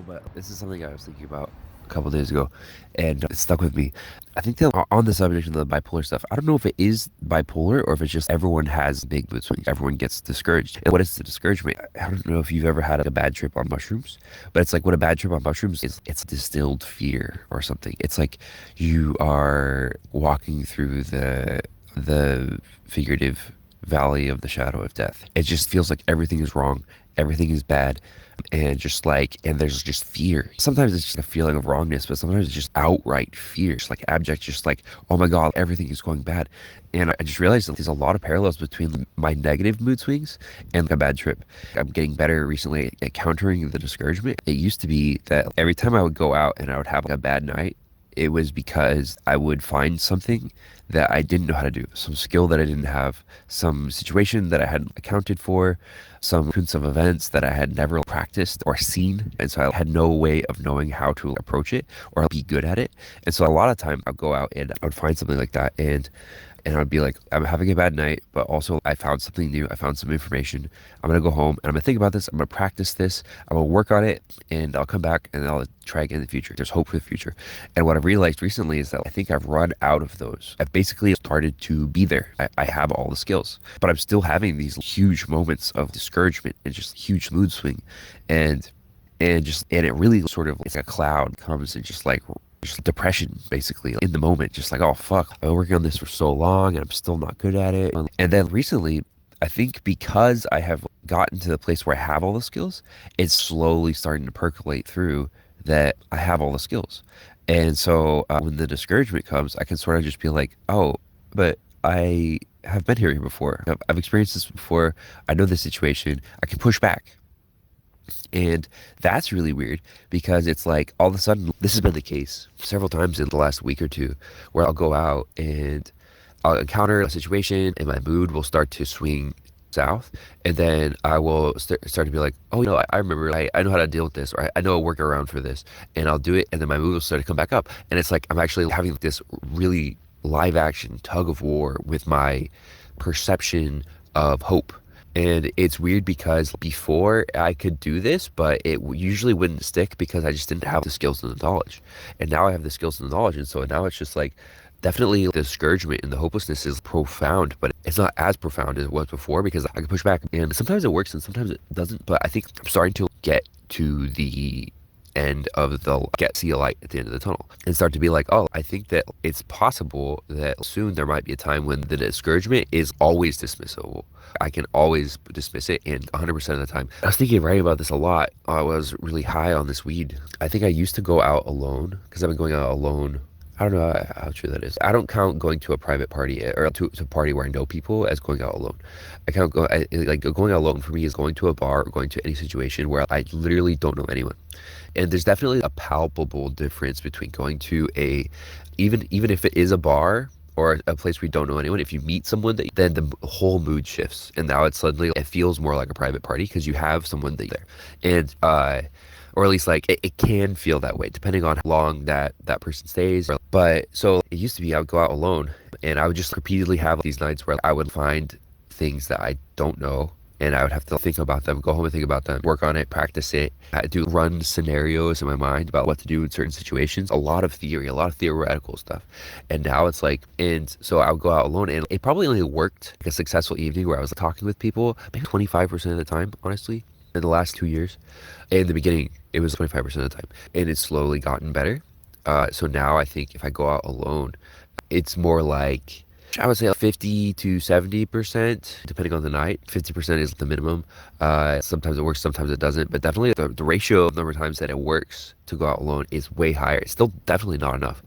But this is something I was thinking about a couple days ago, and it stuck with me. I think that on the subject of the bipolar stuff, I don't know if it is bipolar or if it's just everyone has big mood swings. Everyone gets discouraged. And what is the discouragement? I don't know if you've ever had a bad trip on mushrooms, but it's like what a bad trip on mushrooms is. It's distilled fear or something. It's like you are walking through the figurative valley of the shadow of death. It just feels like everything is wrong, everything is bad, and there's just fear. Sometimes it's just a feeling of wrongness, but sometimes it's just outright fear, just like abject, just like, oh my God, everything is going bad. And I just realized that there's a lot of parallels between my negative mood swings and a bad trip. I'm getting better recently at countering the discouragement. It used to be that every time I would go out and I would have a bad night, it was because I would find something that I didn't know how to do, some skill that I didn't have, some situation that I hadn't accounted for, some sequence of events that I had never practiced or seen. And so I had no way of knowing how to approach it or be good at it. And so a lot of time I'd go out and I would find something like that and I'd be like, I'm having a bad night, but also I found something new. I found some information. I'm gonna go home and I'm gonna think about this. I'm gonna practice this. I'm gonna work on it, and I'll come back and I'll try again in the future. There's hope for the future. And what I've realized recently is that I think I've run out of those. I've basically started to be there. I have all the skills, but I'm still having these huge moments of discouragement and just huge mood swing, and and it really sort of it's like a cloud comes and just depression basically in the moment, just like, oh fuck, I've been working on this for so long and I'm still not good at it. And then recently, I think because I have gotten to the place where I have all the skills, it's slowly starting to percolate through that I have all the skills. And so when the discouragement comes, I can sort of just be like, oh, but I have been here before. I've experienced this before. I know the situation. I can push back. And that's really weird because it's like all of a sudden, this has been the case several times in the last week or two where I'll go out and I'll encounter a situation and my mood will start to swing south. And then I will start to be like, oh, I remember, I know how to deal with this, or I know a workaround for this. And I'll do it. And then my mood will start to come back up. And it's like I'm actually having this really live action tug of war with my perception of hope. And it's weird because before I could do this, but it usually wouldn't stick because I just didn't have the skills and the knowledge. And now I have the skills and the knowledge. And so now it's just like definitely the discouragement and the hopelessness is profound, but it's not as profound as it was before because I can push back. And sometimes it works and sometimes it doesn't. But I think I'm starting to get to the end of the see a light at the end of the tunnel and start to be like, oh, I think that it's possible that soon there might be a time when the discouragement is always dismissible. I can always dismiss it, and 100% of the time. I was thinking writing about this a lot. I was really high on this weed. I think I used to go out alone because I've been going out alone. I don't know how true that is. I don't count going to a private party or to a party where I know people as going out alone. Like going out alone for me is going to a bar or going to any situation where I literally don't know anyone. And there's definitely a palpable difference between going to even if it is a bar or a place where you don't know anyone, if you meet someone, then the whole mood shifts. And now it feels more like a private party because you have someone there. And, or at least like it can feel that way depending on how long that person stays. But so it used to be I would go out alone and I would just repeatedly have these nights where I would find things that I don't know and I would have to think about them, go home and think about them, work on it, practice it. I do run scenarios in my mind about what to do in certain situations. A lot of theory, a lot of theoretical stuff. And now it's like, and so I would go out alone and it probably only worked like a successful evening where I was talking with people, maybe 25% of the time, honestly, in the last 2 years. In the beginning, it was 25% of the time. And it's slowly gotten better. So now I think if I go out alone, it's more like I would say 50 to 70%, depending on the night. 50% is the minimum. Sometimes it works, sometimes it doesn't. But definitely the ratio of number of times that it works to go out alone is way higher. It's still definitely not enough.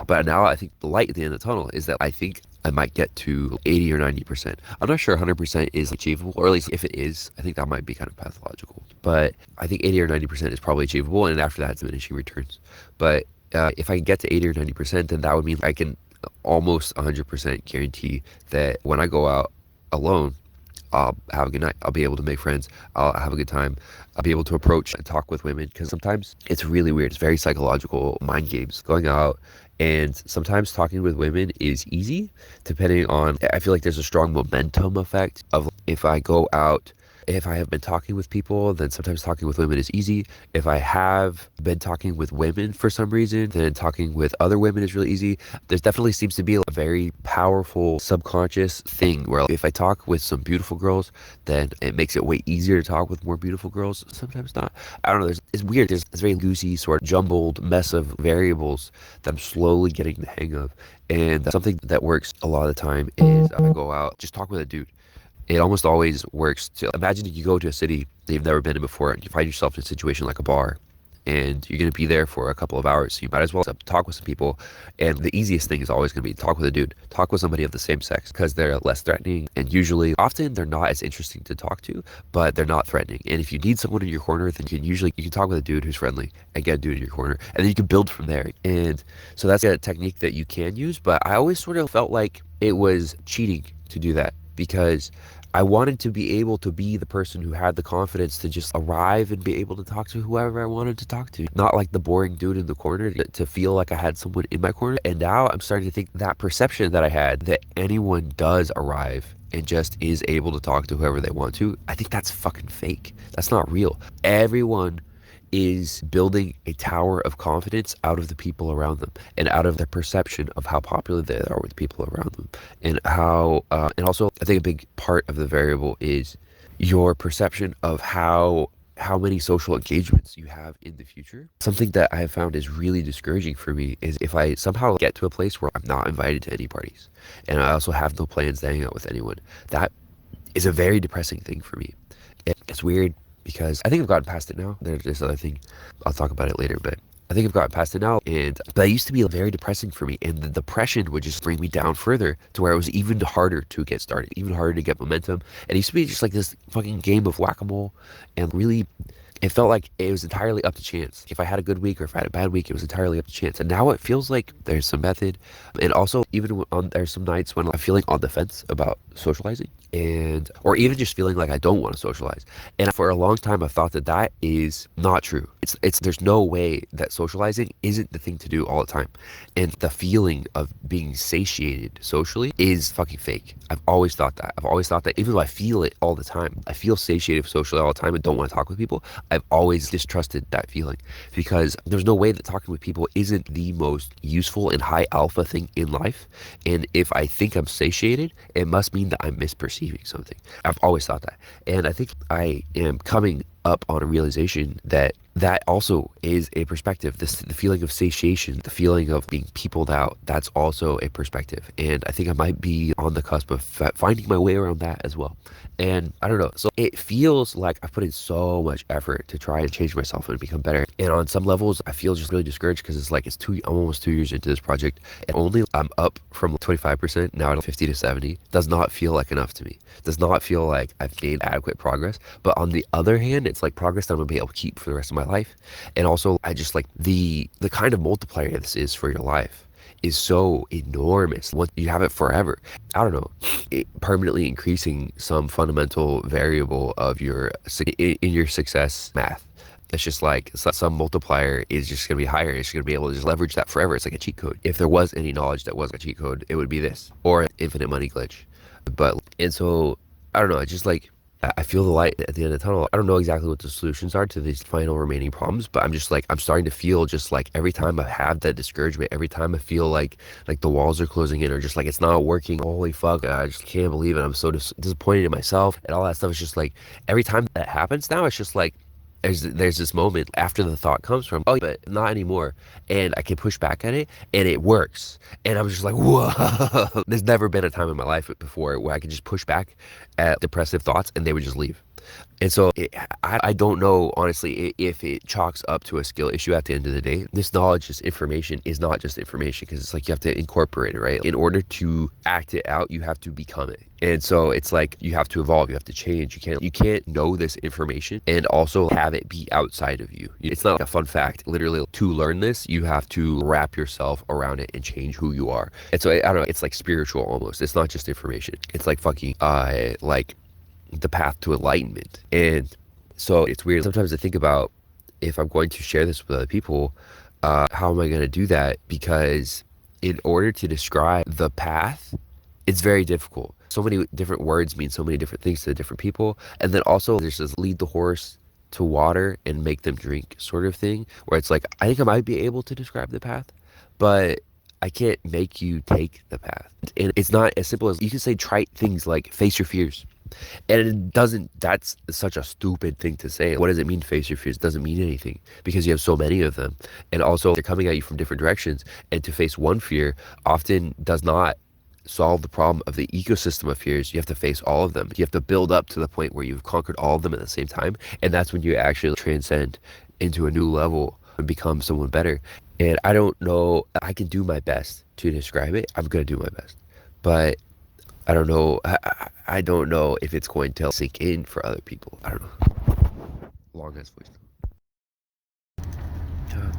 But now I think the light at the end of the tunnel is that I think I might get to 80 or 90%. I'm not sure 100% is achievable, or at least if it is, I think that might be kind of pathological. But I think 80 or 90% is probably achievable, and after that, it's diminishing returns. But if I can get to 80 or 90%, then that would mean I can almost 100% guarantee that when I go out alone, I'll have a good night. I'll be able to make friends. I'll have a good time. I'll be able to approach and talk with women because sometimes it's really weird. It's very psychological mind games going out. And sometimes talking with women is easy depending on, I feel like there's a strong momentum effect of if I go out If I have been talking with people, then sometimes talking with women is easy. If I have been talking with women for some reason, then talking with other women is really easy. There definitely seems to be a very powerful subconscious thing where if I talk with some beautiful girls, then it makes it way easier to talk with more beautiful girls. Sometimes not. I don't know. It's weird. There's this very loosey, sort of jumbled mess of variables that I'm slowly getting the hang of. And something that works a lot of the time is I go out, just talk with a dude. It almost always works to imagine you go to a city that you've never been in before and you find yourself in a situation like a bar and you're going to be there for a couple of hours. So you might as well talk with some people. And the easiest thing is always going to be talk with a dude, talk with somebody of the same sex because they're less threatening. And usually, often they're not as interesting to talk to, but they're not threatening. And if you need someone in your corner, then you can talk with a dude who's friendly and get a dude in your corner. And then you can build from there. And so that's a technique that you can use. But I always sort of felt like it was cheating to do that because I wanted to be able to be the person who had the confidence to just arrive and be able to talk to whoever I wanted to talk to. Not like the boring dude in the corner, to feel like I had someone in my corner. And now I'm starting to think that perception that I had that anyone does arrive and just is able to talk to whoever they want to, I think that's fucking fake. That's not real. Everyone is building a tower of confidence out of the people around them and out of their perception of how popular they are with people around them and how and also I think a big part of the variable is your perception of how many social engagements you have in the future. Something that I have found is really discouraging for me is if I somehow get to a place where I'm not invited to any parties and I also have no plans to hang out with anyone. That is a very depressing thing for me. It's weird because I think I've gotten past it now. There's this other thing, I'll talk about it later, but I think I've gotten past it now. And that used to be very depressing for me, and the depression would just bring me down further to where it was even harder to get started, even harder to get momentum. And it used to be just like this fucking game of whack-a-mole, and really it felt like it was entirely up to chance. If I had a good week or if I had a bad week, it was entirely up to chance. And now it feels like there's some method. And also, even there's some nights when I'm feeling on the fence about socializing, or even just feeling like I don't want to socialize. And for a long time, I've thought that is not true. There's no way that socializing isn't the thing to do all the time. And the feeling of being satiated socially is fucking fake. I've always thought that. I've always thought that even though I feel it all the time, I feel satiated socially all the time and don't want to talk with people. I've always distrusted that feeling because there's no way that talking with people isn't the most useful and high alpha thing in life. And if I think I'm satiated, it must mean that I'm misperceiving something. I've always thought that. And I think I am coming up on a realization that also is a perspective. The feeling of satiation, the feeling of being peopled out, that's also a perspective. And I think I might be on the cusp of finding my way around that as well. And I don't know. So it feels like I've put in so much effort to try and change myself and become better. And on some levels, I feel just really discouraged because it's like I'm almost 2 years into this project and only I'm up from 25% now to 50 to 70. Does not feel like enough to me. Does not feel like I've made adequate progress. But on the other hand, it's like progress that I'm gonna be able to keep for the rest of my life. And also, I just like the kind of multiplier this is for your life is so enormous. Once you have it forever, I don't know, permanently increasing some fundamental variable of your success math. It's just like some multiplier is just going to be higher. It's going to be able to just leverage that forever. It's like a cheat code. If there was any knowledge that was a cheat code, it would be this or an infinite money glitch. And so I don't know. It's just like I feel the light at the end of the tunnel. I don't know exactly what the solutions are to these final remaining problems, but I'm starting to feel just like every time I have that discouragement, every time I feel like the walls are closing in or just like it's not working, holy fuck, I just can't believe it. I'm so disappointed in myself and all that stuff. It's just like every time that happens now, it's just like there's this moment after the thought comes from, oh, but not anymore. And I can push back at it and it works. And I'm just like, whoa, there's never been a time in my life before where I could just push back at depressive thoughts and they would just leave. And so I don't know, honestly, if it chalks up to a skill issue at the end of the day. This knowledge, this information is not just information because it's like you have to incorporate it, right? In order to act it out, you have to become it. And so it's like you have to evolve, you have to change. You can't know this information and also have it be outside of you. It's not like a fun fact. Literally, to learn this, you have to wrap yourself around it and change who you are. And so I don't know, it's like spiritual almost. It's not just information. It's like fucking like the path to enlightenment. And so it's weird. Sometimes I think about if I'm going to share this with other people, how am I going to do that? Because in order to describe the path It's very difficult. So many different words mean so many different things to different people. And then also there's this lead the horse to water and make them drink sort of thing, where it's like, I think I might be able to describe the path, but I can't make you take the path. And it's not as simple as you can say trite things like face your fears. And it doesn't, that's such a stupid thing to say. What does it mean to face your fears? It doesn't mean anything because you have so many of them. And also they're coming at you from different directions. And to face one fear often does not solve the problem of the ecosystem of fears. You have to face all of them. You have to build up to the point where you've conquered all of them at the same time. And that's when you actually transcend into a new level and become someone better. And I don't know, I can do my best to describe it. I'm going to do my best. But I don't know. I don't know if it's going to sink in for other people. I don't know. Long ass voice. Yeah.